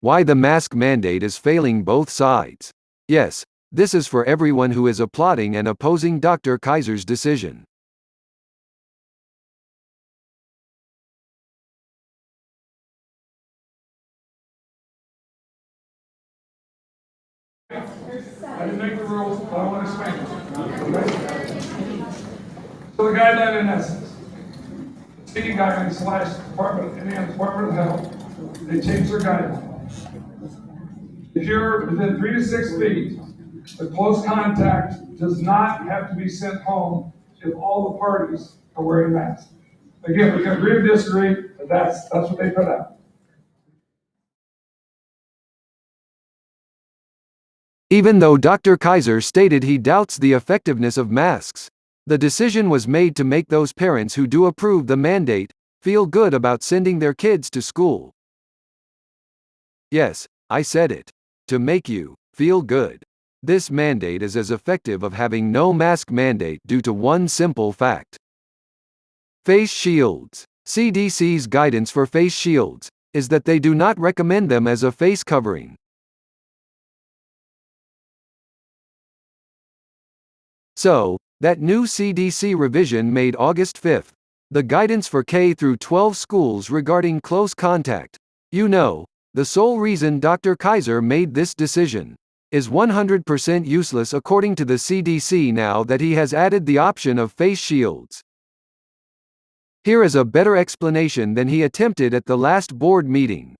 Why the mask mandate is failing both sides. Yes, this is for everyone who is applauding and opposing Dr. Kaiser's decision. I didn't make the rules, but I want to explain it. Okay? So the guideline in essence, the city guidelines / Department of Health, they changed their guidelines. If you're within 3 to 6 feet, the close contact does not have to be sent home if all the parties are wearing masks. Again, we can agree or disagree, but that's what they put out. Even though Dr. Kaiser stated he doubts the effectiveness of masks, the decision was made to make those parents who do approve the mandate feel good about sending their kids to school. Yes, I said it. To make you feel good. This mandate is as effective of having no mask mandate due to one simple fact. Face shields. CDC's guidance for face shields is that they do not recommend them as a face covering. So, that new CDC revision made August 5th, the guidance for K through 12 schools regarding close contact. The sole reason Dr. Kaiser made this decision is 100% useless according to the CDC now that he has added the option of face shields. Here is a better explanation than he attempted at the last board meeting.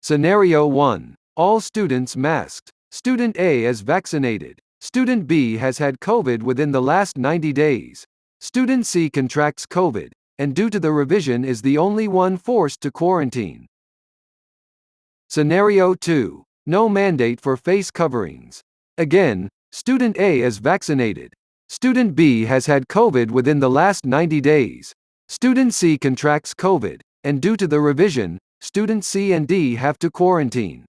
Scenario 1. All students masked. Student A is vaccinated. Student B has had COVID within the last 90 days. Student C contracts COVID, and due to the revision is the only one forced to quarantine. Scenario 2. No mandate for face coverings. Again, Student A is vaccinated. Student B has had COVID within the last 90 days. Student C contracts COVID, and due to the revision, Student C and D have to quarantine.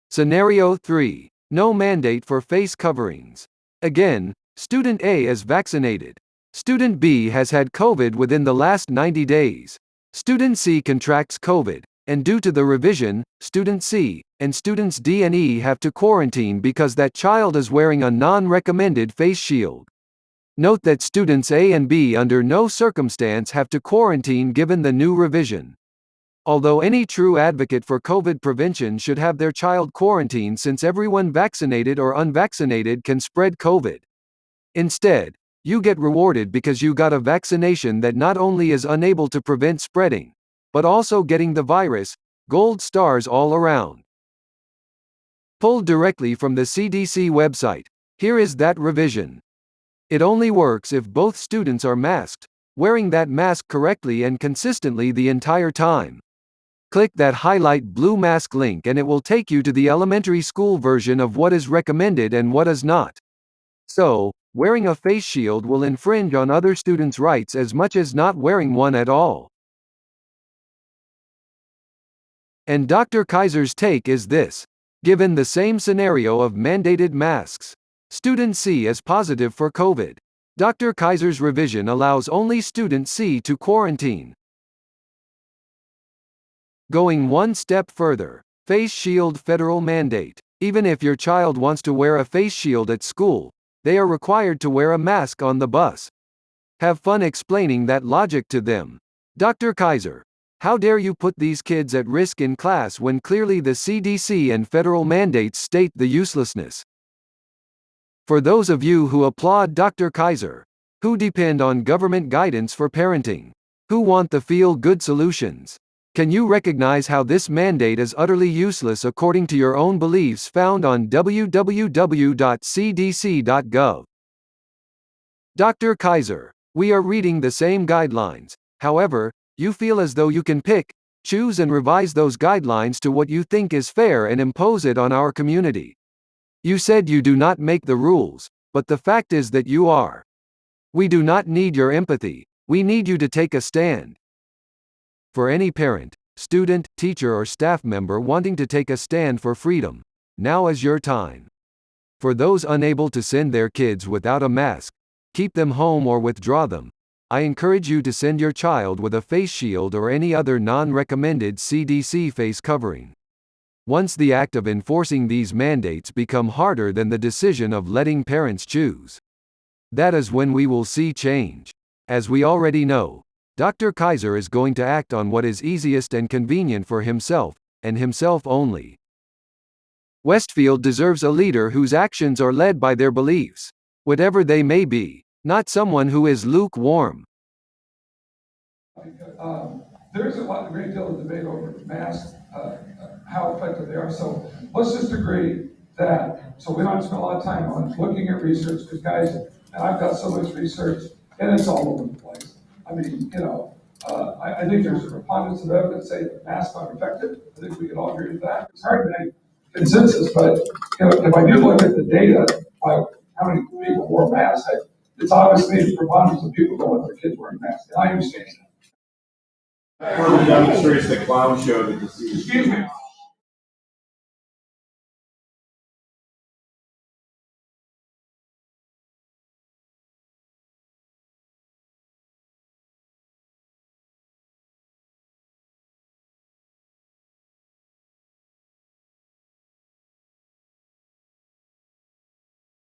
Scenario 3. No mandate for face coverings. Again, Student A is vaccinated. Student B has had COVID within the last 90 days. Student C contracts COVID, and due to the revision, Student C and Students D and E have to quarantine because that child is wearing a non-recommended face shield. Note that Students A and B under no circumstance have to quarantine given the new revision. Although any true advocate for COVID prevention should have their child quarantined since everyone vaccinated or unvaccinated can spread COVID. Instead, you get rewarded because you got a vaccination that not only is unable to prevent spreading, but also getting the virus, gold stars all around. Pulled directly from the CDC website, here is that revision. It only works if both students are masked, wearing that mask correctly and consistently the entire time. Click that highlight blue mask link and it will take you to the elementary school version of what is recommended and what is not. So, wearing a face shield will infringe on other students' rights as much as not wearing one at all. And Dr. Kaiser's take is this. Given the same scenario of mandated masks, Student C is positive for COVID. Dr. Kaiser's revision allows only Student C to quarantine. Going one step further, face shield federal mandate. Even if your child wants to wear a face shield at school, they are required to wear a mask on the bus. Have fun explaining that logic to them. Dr. Kaiser, how dare you put these kids at risk in class when clearly the CDC and federal mandates state the uselessness? For those of you who applaud Dr. Kaiser, who depend on government guidance for parenting, who want the feel-good solutions, can you recognize how this mandate is utterly useless according to your own beliefs found on www.cdc.gov? Dr. Kaiser, we are reading the same guidelines, however, you feel as though you can pick, choose and revise those guidelines to what you think is fair and impose it on our community. You said you do not make the rules, but the fact is that you are. We do not need your empathy, we need you to take a stand. For any parent, student, teacher or staff member wanting to take a stand for freedom, now is your time. For those unable to send their kids without a mask, keep them home or withdraw them, I encourage you to send your child with a face shield or any other non-recommended CDC face covering. Once the act of enforcing these mandates become harder than the decision of letting parents choose, that is when we will see change. As we already know, Dr. Kaiser is going to act on what is easiest and convenient for himself, and himself only. Westfield deserves a leader whose actions are led by their beliefs, whatever they may be, not someone who is lukewarm. There's a great deal of debate over masks, how effective they are. So let's just agree that, so we don't spend a lot of time on looking at research, because guys, and I've got so much research, and it's all over the place. I mean, I think there's a preponderance of evidence say that masks are effective. I think we can all agree with that. It's hard to make consensus, but if I do look at the data, by how many people wore masks, it's obviously the preponderance of people don't want their kids wearing masks. And I understand that. One of the demonstrators the clown show that Excuse me.